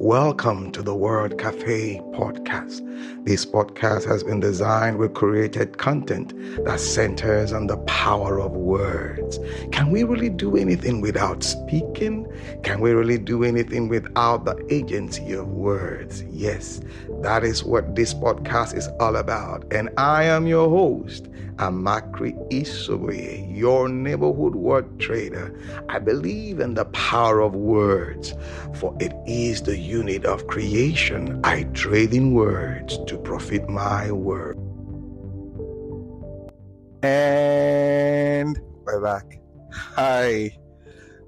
Welcome to the Word Cafe podcast. This podcast has been designed with created content that centers on the power of words. Can we really do anything without speaking? Can we really do anything without the agency of words? Yes, that is what this podcast is all about. And I am your host, Amakri Isobe, your neighborhood word trader. I believe in the power of words, for it is the unit of creation. I trade in words to profit my world. And we're back. Hi.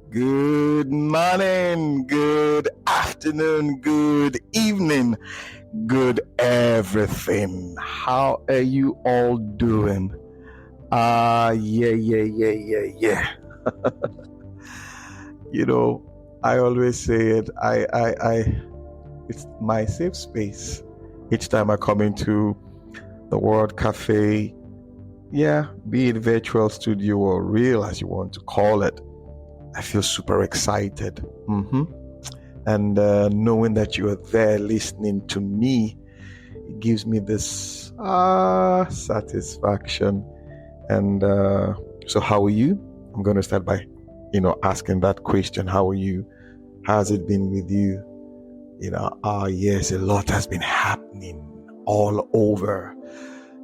Good morning, good afternoon, good evening, good everything. How are you all doing? Yeah. I always say it. It's my safe space. Each time I come into the World Cafe, be it virtual studio or real, as you want to call it, I feel super excited. And knowing that you are there listening to me, it gives me this satisfaction. And so how are you? I'm going to start by, asking that question. How are you? How's it been with you? Yes, a lot has been happening all over.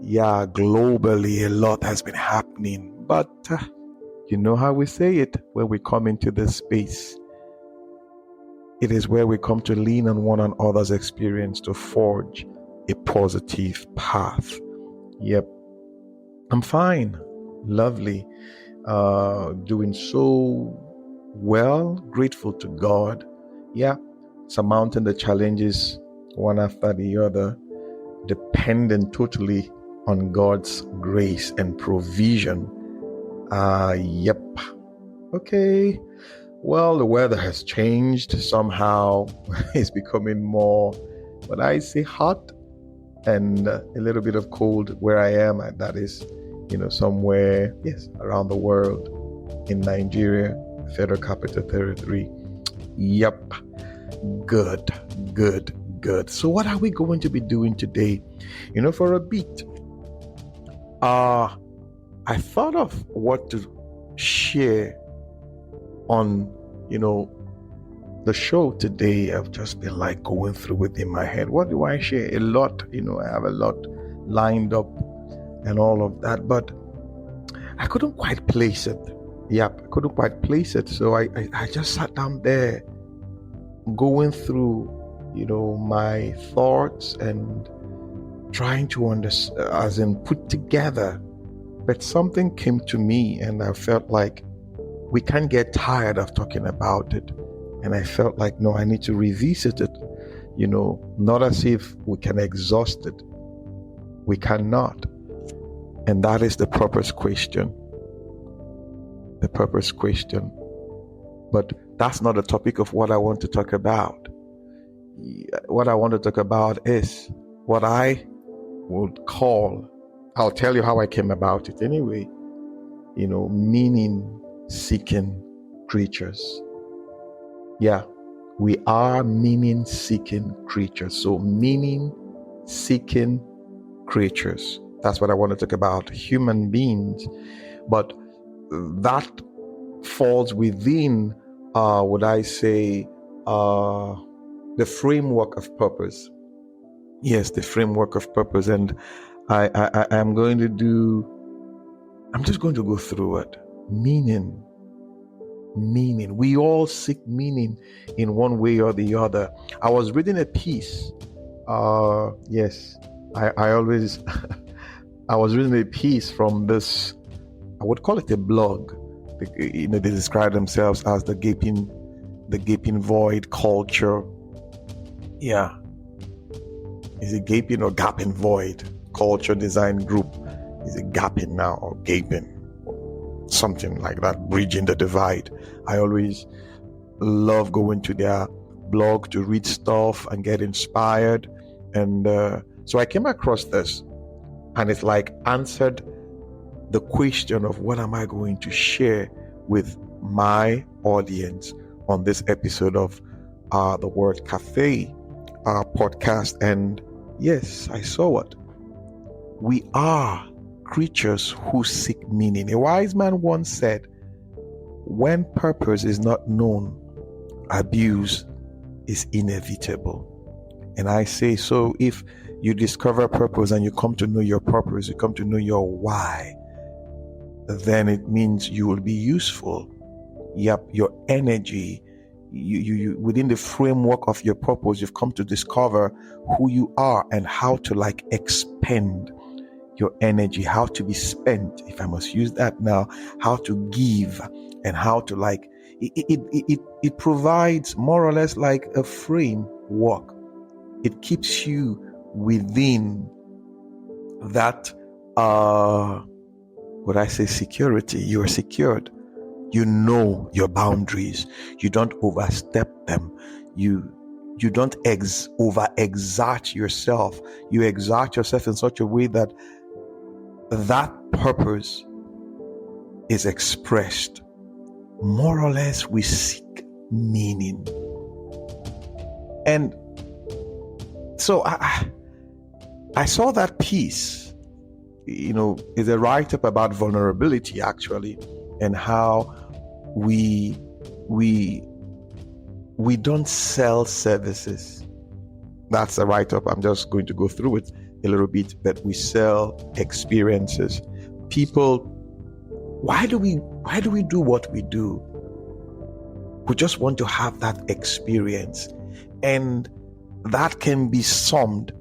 Yeah, globally, a lot has been happening. But you know how we say it when we come into this space. It is where we come to lean on one another's experience to forge a positive path. Yep. I'm fine. Lovely. Doing so well. Grateful to God. Yeah. Surmounting the challenges one after the other. Dependent totally on God's grace and provision. Yep. Okay. Well, the weather has changed somehow. It's becoming more, what I say, hot and a little bit of cold where I am. That is, somewhere, yes, around the world in Nigeria, Federal Capital Territory. Yep. Good. So what are we going to be doing today? For a beat, I thought of what to share on, the show today. I've just been going through it in my head. What do I share? A lot, I have a lot lined up and all of that, but I couldn't quite place it. Yep, I couldn't quite place it. So I just sat down there going through, my thoughts and trying to understand, as in put together. But something came to me and I felt like we can't get tired of talking about it. And I felt like, no, I need to revisit it, not as if we can exhaust it. We cannot. And that is the purpose question. The purpose question. But that's not the topic of what I want to talk about. What I want to talk about is what I would call, I'll tell you how I came about it anyway, meaning-seeking creatures. Yeah, we are meaning-seeking creatures. So meaning-seeking creatures. That's what I want to talk about. Human beings. But that falls within, would I say, the framework of purpose. Yes, the framework of purpose. And I'm just going to go through it. Meaning. We all seek meaning in one way or the other. I was reading a piece. Yes, I was reading a piece from this, I would call it a blog. They describe themselves as the gaping void culture. Yeah. Is it gaping or gapping void? Culture design group. Is it gapping now or gaping? Something like that, bridging the divide. I always love going to their blog to read stuff and get inspired. And so I came across this, and it's answered the question of what am I going to share with my audience on this episode of the word cafe podcast, and yes, I saw it. We are creatures who seek meaning. A wise man once said, when purpose is not known, abuse is inevitable. And I say, so if you discover purpose and you come to know your purpose, you come to know your why, then it means you will be useful. Yep, your energy, you within the framework of your purpose, you've come to discover who you are and how to expend your energy, how to be spent, if I must use that now, how to give, and how to it provides more or less like a framework. It keeps you within that security. You are secured. You know your boundaries. You don't overstep them. You don't over-exert yourself. You exert yourself in such a way that purpose is expressed. More or less, we seek meaning. And so I saw that piece, is a write-up about vulnerability, actually, and how we don't sell services. That's a write-up. I'm just going to go through it a little bit, but we sell experiences. People, why do we do what we do? We just want to have that experience. And that can be summed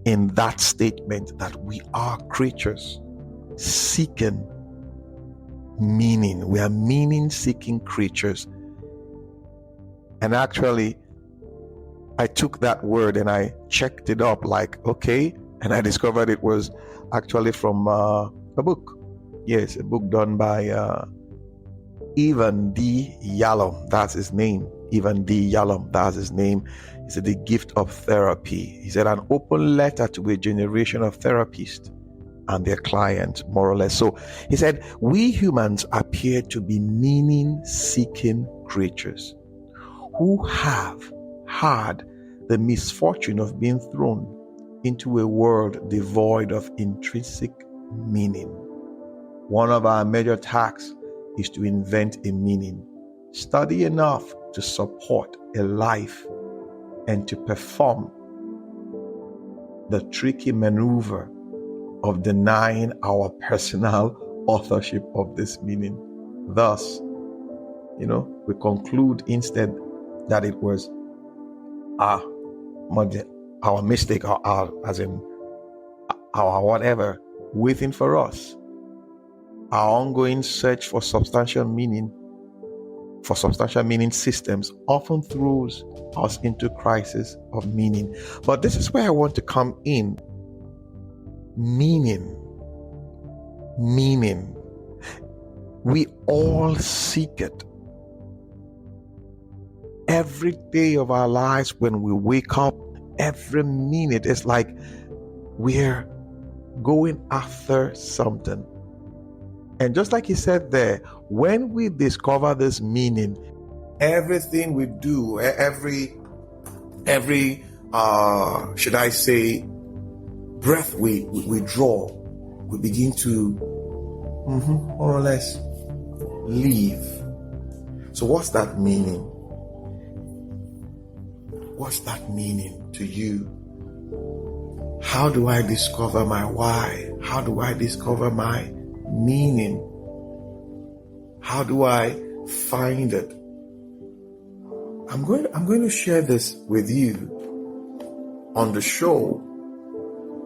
in that statement that we are creatures seeking meaning. We are meaning-seeking creatures. And actually, I took that word and I checked it up okay, and I discovered it was actually from a book. Yes, a book done by Ivan D. Yalom. That's his name. Ivan D. Yalom. That's his name. He said, The Gift of Therapy. He said, an open letter to a generation of therapists and their clients, more or less. So he said, we humans appear to be meaning-seeking creatures who have had the misfortune of being thrown into a world devoid of intrinsic meaning. One of our major tasks is to invent a meaning, study enough to support a life, and to perform the tricky maneuver of denying our personal authorship of this meaning. Thus, we conclude instead that it was our mistake, or our whatever, waiting for us. Our ongoing search for substantial meaning systems often throws us into crisis of meaning. But this is where I want to come in. Meaning. We all seek it. Every day of our lives, when we wake up, every minute, it's like we're going after something. And just like he said there, when we discover this meaning, everything we do, every should I say, breath we draw, we begin to more or less live. So what's that meaning? What's that meaning to you? How do I discover my why? How do I discover my meaning? How do I find it? I'm going to share this with you on the show.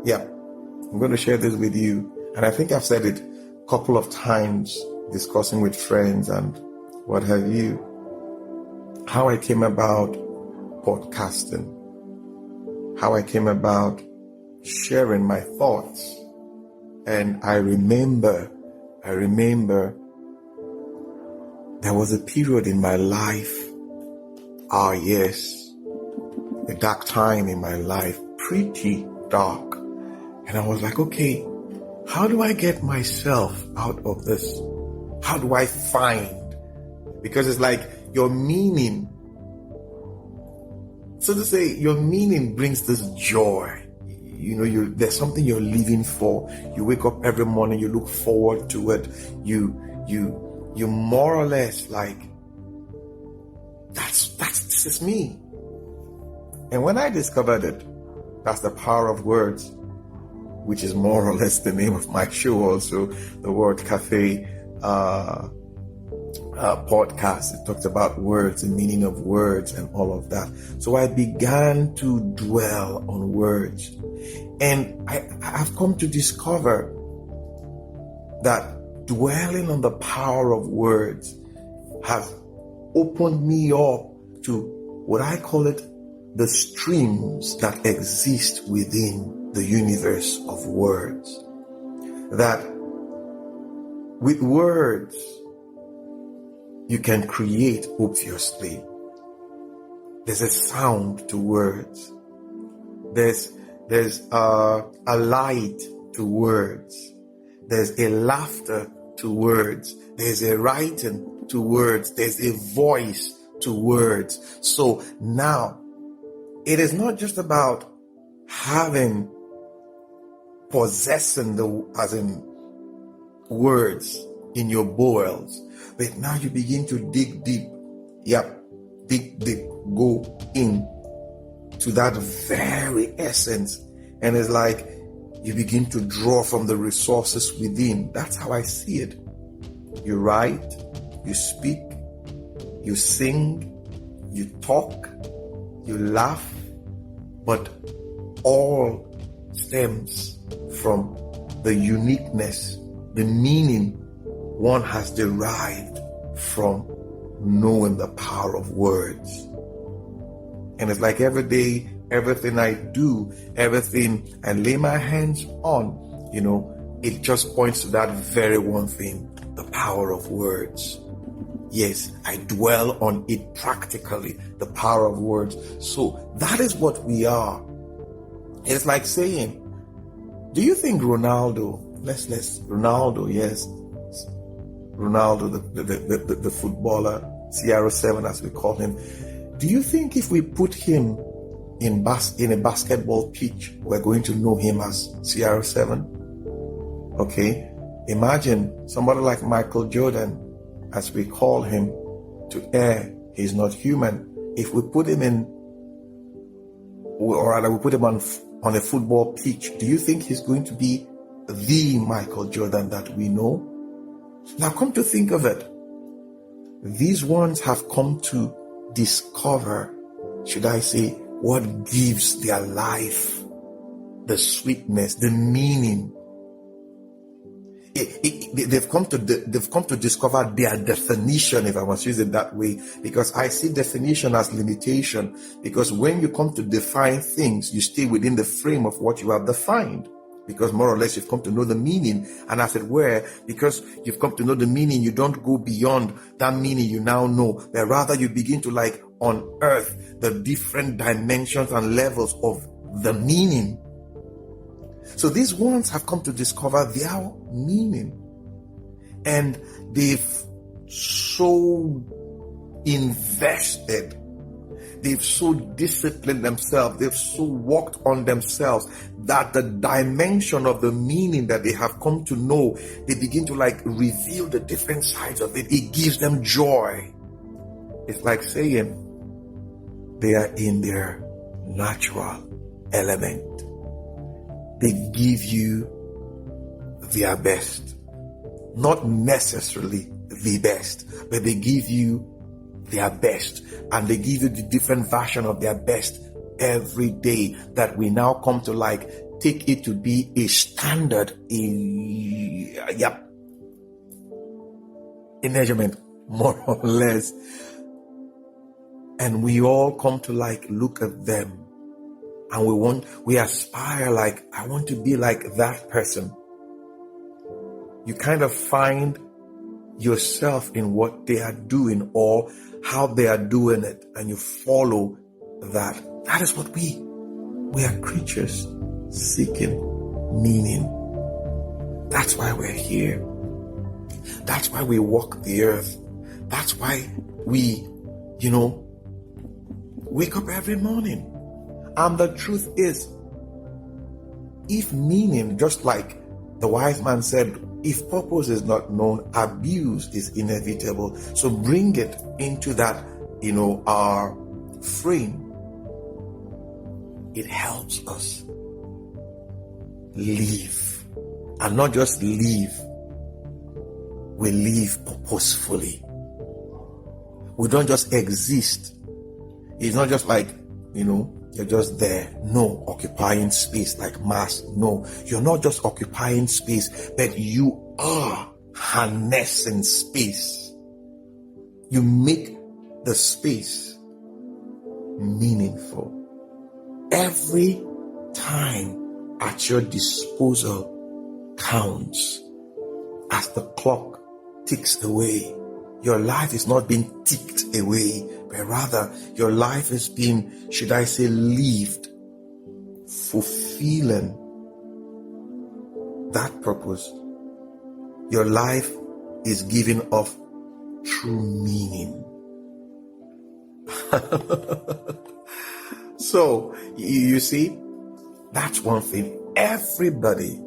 Yeah, I'm going to share this with you. And I think I've said it a couple of times, discussing with friends and what have you, how I came about podcasting, how I came about sharing my thoughts. And I remember there was a period in my life, a dark time in my life, pretty dark. And I was like, okay, how do I get myself out of this? How do I find? Because it's like your meaning So to say, your meaning brings this joy. There's something you're living for. You wake up every morning, you look forward to it. You more or less like, this is me. And when I discovered it, that's the power of words, which is more or less the name of my show also, the Word Cafe podcast. It talks about words, the meaning of words and all of that. So I began to dwell on words. And I've come to discover that dwelling on the power of words has opened me up to what I call it, the streams that exist within the universe of words. That with words, you can create, obviously. There's a sound to words. There's a light to words. There's a laughter to words. There's a writing to words. There's a voice to words. So now, it is not just about possessing as in words in your bowels, but now you begin to dig deep. Yep, dig deep. Go in to that very essence. And it's like you begin to draw from the resources within. That's how I see it. You write, you speak, you sing, you talk, you laugh, but all stems from the uniqueness, the meaning one has derived from knowing the power of words. And it's like every day, everything I do, everything I lay my hands on, it just points to that very one thing, the power of words. Yes, I dwell on it practically, the power of words. So that is what we are. It's like saying, do you think Ronaldo, Ronaldo, yes, Ronaldo, the footballer, CR7 as we call him, do you think if we put him in a basketball pitch, we're going to know him as CR7? Okay, imagine somebody like Michael Jordan, as we call him, to air, he's not human. If we put him or rather we put him on a football pitch, do you think he's going to be the Michael Jordan that we know? Now come to think of it, these ones have come to discover, should I say, what gives their life the sweetness, the meaning. They've come to discover their definition, if I must use it that way, because I see definition as limitation. Because when you come to define things, you stay within the frame of what you have defined, because more or less you've come to know the meaning. And as it were, because you've come to know the meaning, you don't go beyond that meaning you now know, but rather you begin to unearth the different dimensions and levels of the meaning. So these ones have come to discover their meaning, and they've so invested, they've so disciplined themselves, they've so worked on themselves that the dimension of the meaning that they have come to know, they begin to reveal the different sides of it. It gives them joy. It's like saying they are in their natural element. They give you their best. Not necessarily the best, but they give you their best. And they give you the different version of their best every day, that we now come to take it to be a standard in measurement, more or less. And we all come to look at them. And we aspire, I want to be like that person. You kind of find yourself in what they are doing or how they are doing it, and you follow that. That is what we are creatures seeking meaning. That's why we're here. That's why we walk the earth. That's why we wake up every morning. And the truth is, if meaning, just like the wise man said, if purpose is not known, abuse is inevitable. So bring it into that, our frame. It helps us live. And not just live, we live purposefully. We don't just exist. It's not just like, you're just there. No, occupying space like mass. No, you're not just occupying space, but you are harnessing space. You make the space meaningful. Every time at your disposal counts. As the clock ticks away, your life is not being ticked away, but rather your life is being, should I say, lived, fulfilling that purpose. Your life is giving off true meaning. So, you see, that's one thing. Everybody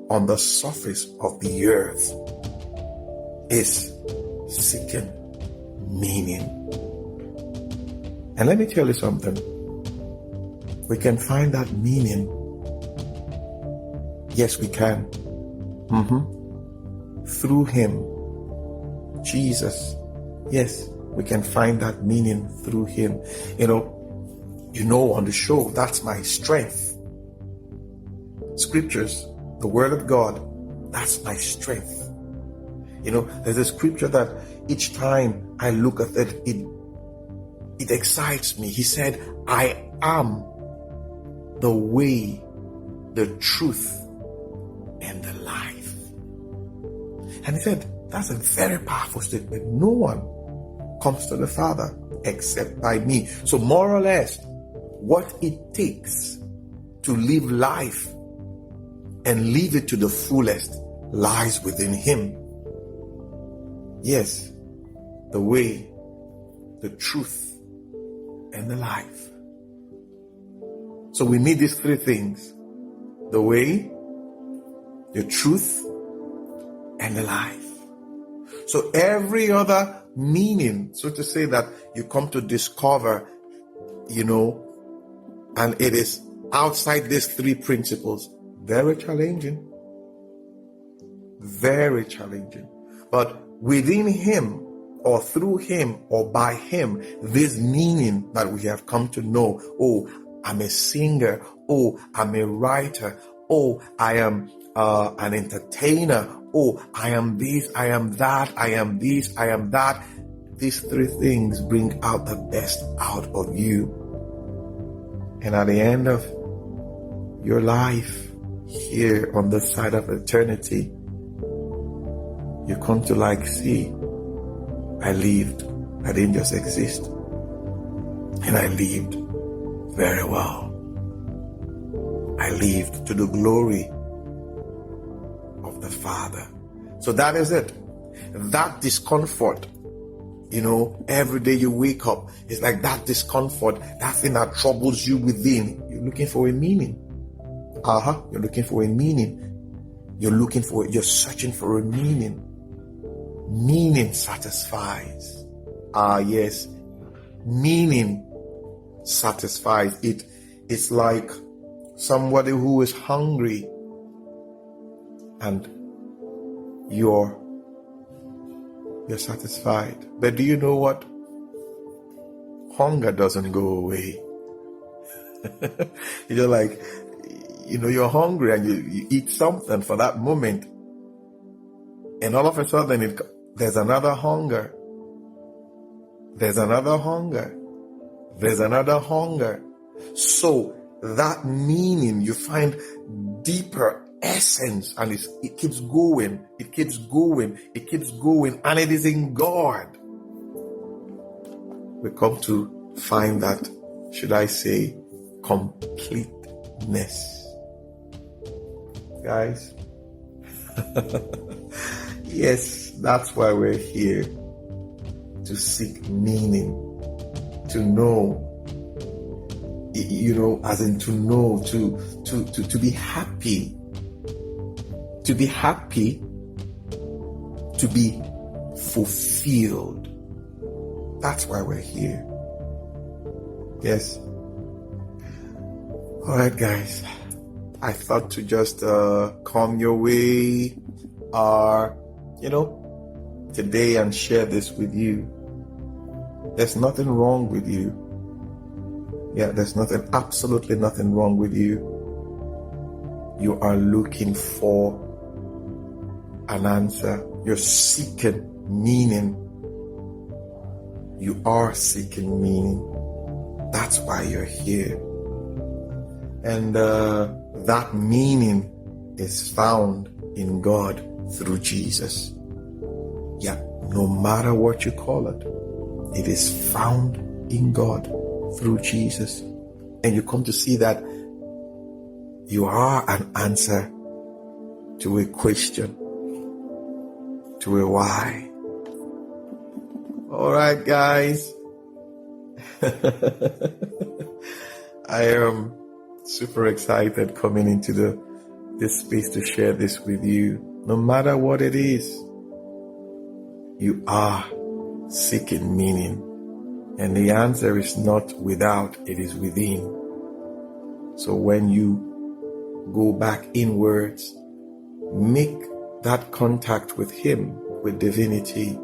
on the surface of the earth is seeking meaning. And let me tell you something. We can find that meaning. Yes, we can. Through Him, Jesus. Yes, we can find that meaning through Him. On the show, that's my strength. Scriptures, the Word of God, that's my strength. There's a scripture that each time I look at it, it excites me. He said, I am the way, the truth, and the life. And he said, that's a very powerful statement. No one comes to the Father except by me. So more or less, what it takes to live life and live it to the fullest lies within Him. Yes, the way, the truth, and the life. So we need these three things: the way, the truth, and the life. So every other meaning, so to say, that you come to discover, and it is outside these three principles, very challenging. Very challenging. But within Him, or through Him, or by Him, this meaning that we have come to know, I'm a singer, I'm a writer, I am an entertainer, I am this, I am that, I am this, I am that. These three things bring out the best out of you. And at the end of your life, here on this side of eternity, you come to see, I lived. I didn't just exist. And I lived very well. I lived to the glory of the Father. So that is it. That discomfort, every day you wake up, it's like that discomfort, that thing that troubles you within. You're looking for a meaning. You're looking for a meaning. You're searching for a meaning. Meaning satisfies. Yes. Meaning satisfies. It's like somebody who is hungry and you're satisfied. But do you know what? Hunger doesn't go away. You're like, you're hungry and you eat something for that moment. And all of a sudden, there's another hunger. There's another hunger. There's another hunger. So that meaning, you find deeper essence, and it keeps going. It keeps going. It keeps going. And it is in God. We come to find that, should I say, completeness. Guys, yes, that's why we're here, to seek meaning. to know, as in to know, to be happy, to be happy, to be fulfilled. That's why we're here. Yes. All right, guys. I thought to just come your way, today and share this with you. There's nothing wrong with you. Yeah, there's absolutely nothing wrong with you. You are looking for an answer. You're seeking meaning. You are seeking meaning. That's why you're here. And that meaning is found in God through Jesus. Yeah, no matter what you call it, it is found in God through Jesus. And you come to see that you are an answer to a question, to a why. All right, guys. I am super excited coming into this space to share this with you. No matter what it is, you are seeking meaning. And the answer is not without, it is within. So when you go back inwards, make that contact with Him, with divinity,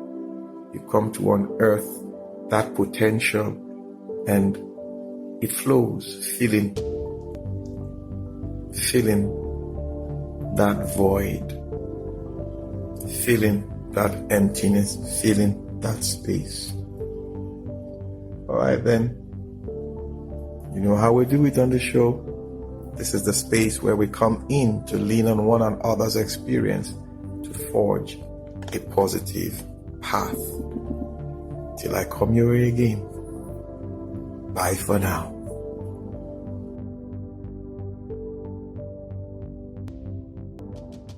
you come to unearth that potential, and it flows, filling that void, filling that emptiness, filling that space. All right, then. You know how we do it on the show. This is the space where we come in to lean on one another's experience to forge a positive path. Till I come your way again. Bye for now.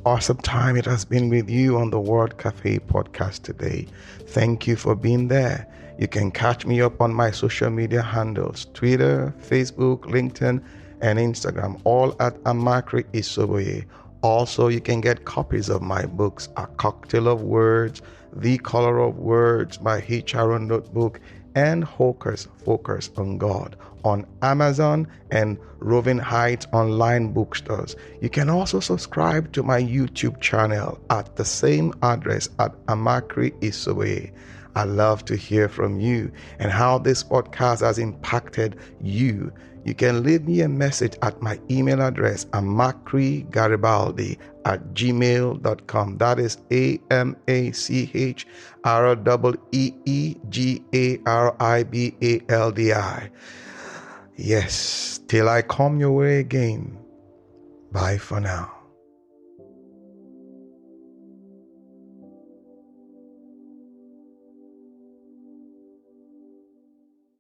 Awesome time it has been with you on the World Cafe podcast today. Thank you for being there. You can catch me up on my social media handles, Twitter, Facebook, LinkedIn, and Instagram, all at Amakri Isoboye. Also, you can get copies of my books, A Cocktail of Words, The Color of Words, my HR notebook, and Hocus Focus on God on Amazon and Roving Heights online bookstores. You can also subscribe to my YouTube channel at the same address at Amakri Isoboye. I love to hear from you and how this podcast has impacted you. You can leave me a message at my email address, amakrigaribaldi@gmail.com. That is AMACHREEGARIBALDI. Yes, till I come your way again. Bye for now.